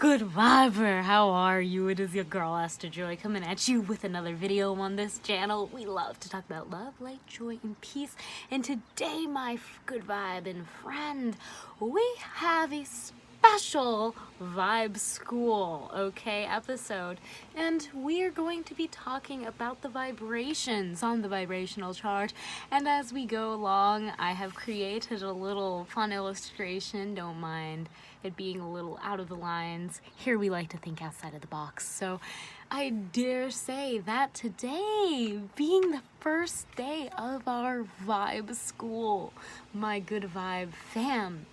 Good Viber, how are you? It is your girl Esther Joy coming at you with another video on this channel. We love to talk about love, light, joy, and peace. And today, my good vibe and friend, we have a special vibe school, episode. And we are going to be talking about the vibrations on the vibrational chart. And as we go along, I have created a little fun illustration. Don't mind it being a little out of the lines. Here we like to think outside of the box. So I dare say that today, being the first day of our vibe school, my good vibe fam,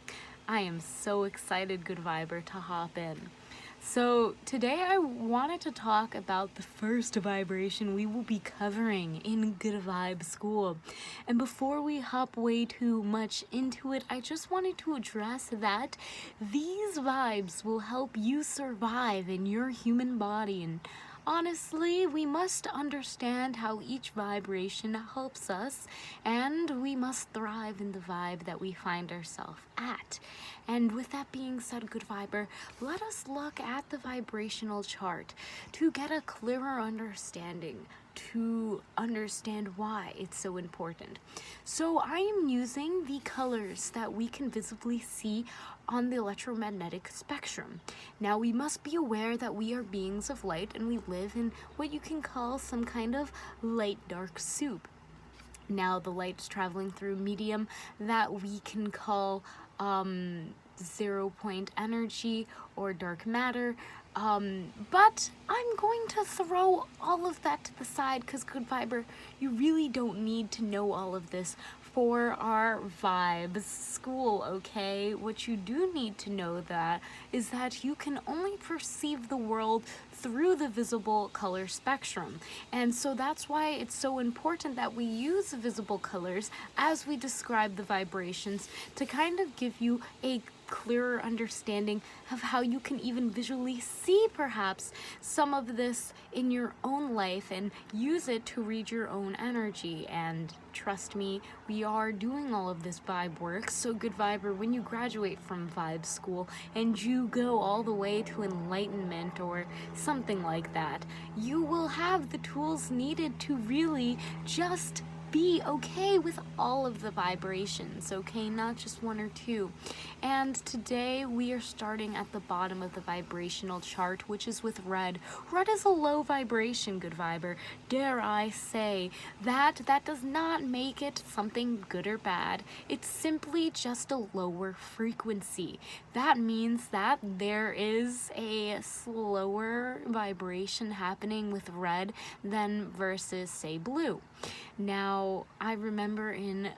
I am so excited, good viber, to hop in. So today I wanted to talk about the first vibration we will be covering in Good Vibe School. And before we hop way too much into it, I just wanted to address that these vibes will help you survive in your human body. And honestly, we must understand how each vibration helps us, and we must thrive in the vibe that we find ourselves at. And with that being said, good viber, let us look at the vibrational chart to get a clearer understanding, to understand why it's so important. So I am using the colors that we can visibly see on the electromagnetic spectrum. Now we must be aware that we are beings of light and we live in what you can call some kind of light-dark soup. Now the light's traveling through medium that we can call 0-point energy or dark matter. But I'm going to throw all of that to the side because, good viber, you really don't need to know all of this for our vibes school, okay? What you do need to know is that you can only perceive the world through the visible color spectrum. And so that's why it's so important that we use visible colors as we describe the vibrations to kind of give you a clearer understanding of how you can even visually see perhaps some of this in your own life and use it to read your own energy. And trust me, we are doing all of this vibe work. So good viber, when you graduate from vibe school and you go all the way to enlightenment or something like that, you will have the tools needed to really just be okay with all of the vibrations, okay? Not just one or two. And today we are starting at the bottom of the vibrational chart, which is with red. Red is a low vibration, good viber. Dare I say that does not make it something good or bad. It's simply just a lower frequency. That means that there is a slower vibration happening with red than versus, say, blue. Now, I remember in,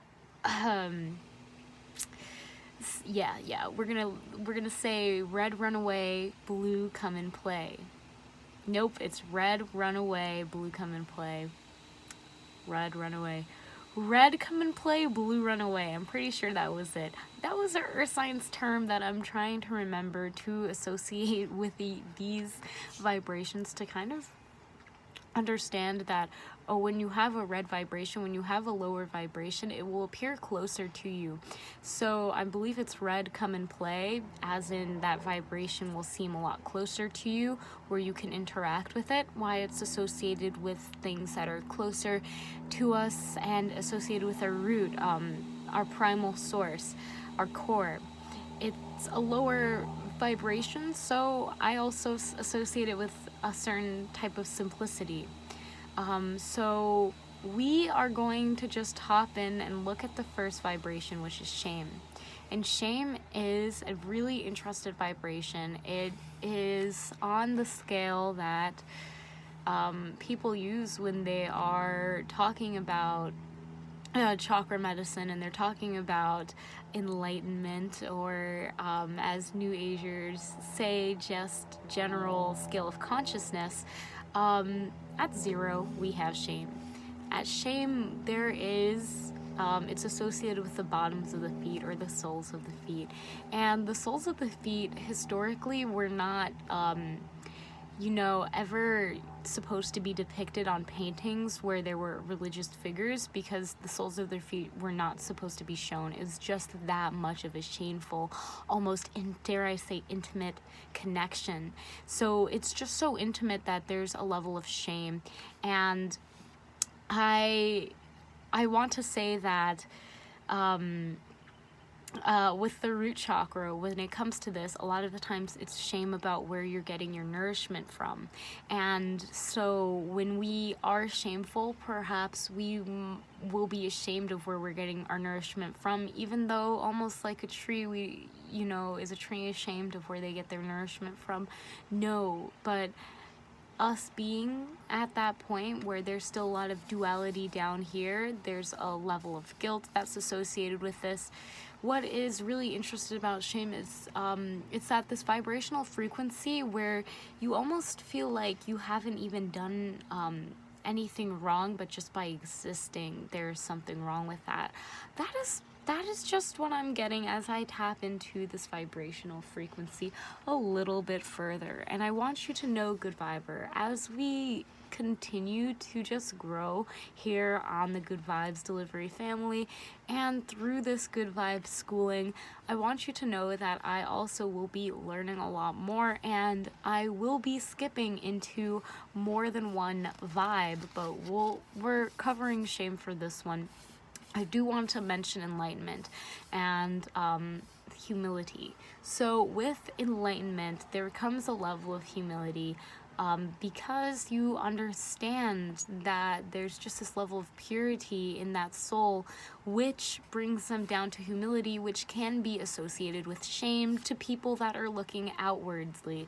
we're gonna say red run away, blue come and play. Nope, it's red run away, blue come and play. Red run away. Red come and play, blue run away. I'm pretty sure that was it. That was an earth science term that I'm trying to remember to associate with these vibrations to kind of understand that, when you have a red vibration, when you have a lower vibration, it will appear closer to you. So I believe it's red come and play, as in that vibration will seem a lot closer to you where you can interact with it, why it's associated with things that are closer to us and associated with our root, our primal source, our core. It's a lower vibration, so I also associate it with a certain type of simplicity. So we are going to just hop in and look at the first vibration, which is shame. And shame is a really interesting vibration. It is on the scale that people use when they are talking about chakra medicine, and they're talking about enlightenment, or as New Agers say, just general scale of consciousness. At 0 we have shame. At shame there is it's associated with the bottoms of the feet or the soles of the feet, and the soles of the feet historically were not ever supposed to be depicted on paintings where there were religious figures, because the soles of their feet were not supposed to be shown. It was just that much of a shameful, almost, dare I say, intimate connection. So it's just so intimate that there's a level of shame. And I want to say that with the root chakra, when it comes to this, a lot of the times it's shame about where you're getting your nourishment from. And so when we are shameful, perhaps we will be ashamed of where we're getting our nourishment from, even though, almost like a tree, is a tree ashamed of where they get their nourishment from? No, but us being at that point where there's still a lot of duality down here, there's a level of guilt that's associated with this. What is really interesting about shame is it's at this vibrational frequency where you almost feel like you haven't even done anything wrong, but just by existing, there's something wrong with that. That is just what I'm getting as I tap into this vibrational frequency a little bit further. And I want you to know, Good Viber, as we continue to just grow here on the Good Vibes Delivery family and through this Good Vibes schooling, I want you to know that I also will be learning a lot more, and I will be skipping into more than one vibe, but we're covering shame for this one. I do want to mention enlightenment and humility. So with enlightenment, there comes a level of humility because you understand that there's just this level of purity in that soul, which brings them down to humility, which can be associated with shame to people that are looking outwardly,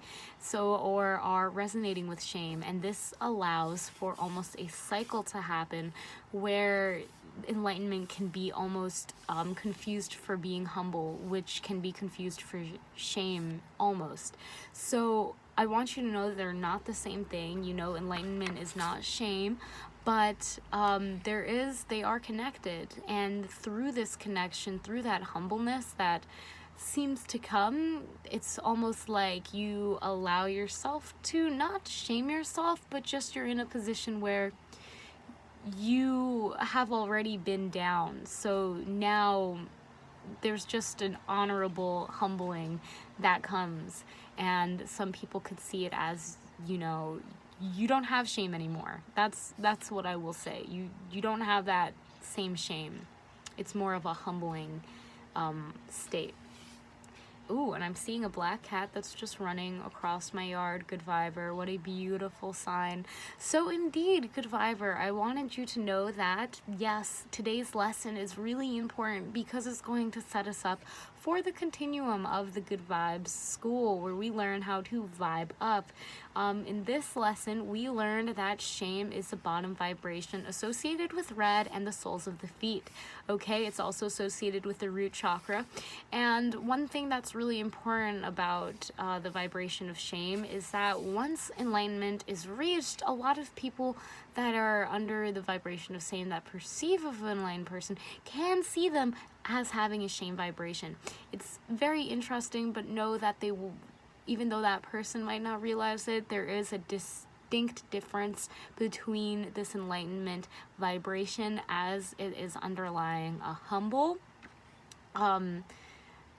or are resonating with shame. And this allows for almost a cycle to happen where enlightenment can be almost confused for being humble, which can be confused for shame almost. So I want you to know that they're not the same thing. Enlightenment is not shame, but they are connected. And through this connection, through that humbleness that seems to come, it's almost like you allow yourself to not shame yourself, but just you're in a position where you have already been down. So now there's just an honorable humbling that comes, and some people could see it as, you don't have shame anymore. That's what I will say. You don't have that same shame. It's more of a humbling state. Ooh, and I'm seeing a black cat that's just running across my yard. Good Viber, what a beautiful sign. So indeed, Good Viber, I wanted you to know that, yes, today's lesson is really important because it's going to set us up for the continuum of the Good Vibes school, where we learn how to vibe up. In this lesson, we learned that shame is the bottom vibration associated with red and the soles of the feet. Okay, it's also associated with the root chakra. And one thing that's really important about the vibration of shame is that once enlightenment is reached, a lot of people that are under the vibration of shame, that perceive of an enlightened person, can see them as having a shame vibration. It's very interesting, but know that they will, even though that person might not realize it, there is a distinct difference between this enlightenment vibration, as it is underlying a humble,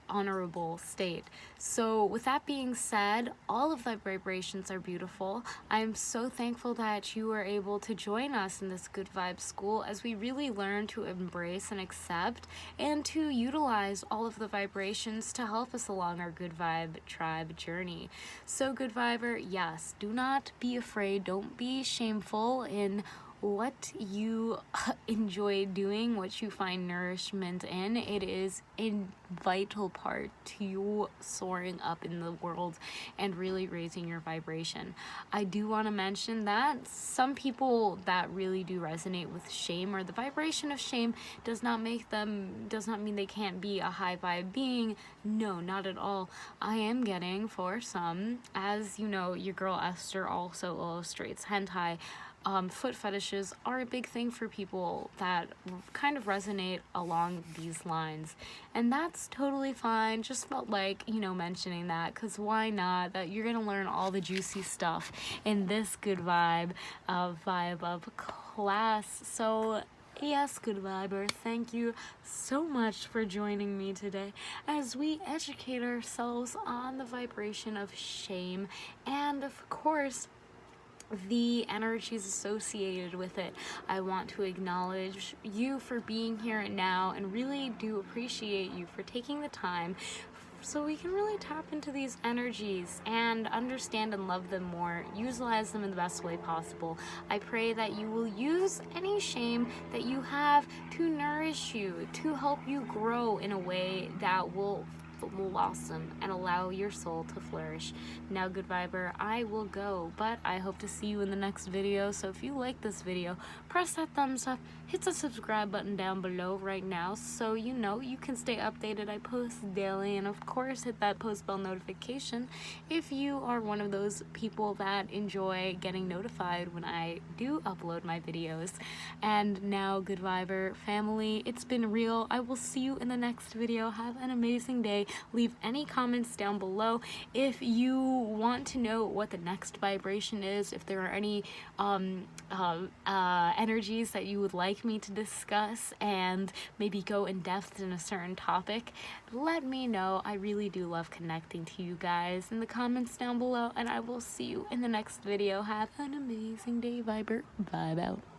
honorable state. So with that being said, all of the vibrations are beautiful. I'm so thankful that you were able to join us in this Good Vibe School as we really learn to embrace and accept and to utilize all of the vibrations to help us along our Good Vibe tribe journey. So Good Viber, yes, do not be afraid, don't be shameful in what you enjoy doing, what you find nourishment in. It is a vital part to you soaring up in the world and really raising your vibration. I do want to mention that some people that really do resonate with shame, or the vibration of shame, does not mean they can't be a high vibe being. No, not at all. I am getting, for some, as you know, your girl Esther also illustrates hentai, foot fetishes are a big thing for people that kind of resonate along these lines, and that's totally fine. Just felt like, you know, mentioning that, because why not? That you're gonna learn all the juicy stuff in this good vibe of class. So yes, good viber, thank you so much for joining me today as we educate ourselves on the vibration of shame and, of course, the energies associated with it. I want to acknowledge you for being here and now, and really do appreciate you for taking the time so we can really tap into these energies and understand and love them more, utilize them in the best way possible. I pray that you will use any shame that you have to nourish you, to help you grow in a way that will blossom and allow your soul to flourish. Now, good viber, I will go, but I hope to see you in the next video. So if you like this video, press that thumbs up, hit the subscribe button down below right now so you know you can stay updated. I post daily, and of course hit that post bell notification if you are one of those people that enjoy getting notified when I do upload my videos. And now, good viber family, it's been real. I will see you in the next video. Have an amazing day. Leave any comments down below if you want to know what the next vibration is, if there are any energies that you would like me to discuss and maybe go in depth in a certain topic. Let me know. I really do love connecting to you guys in the comments down below, and I will see you in the next video. Have an amazing day, viber. Vibe out.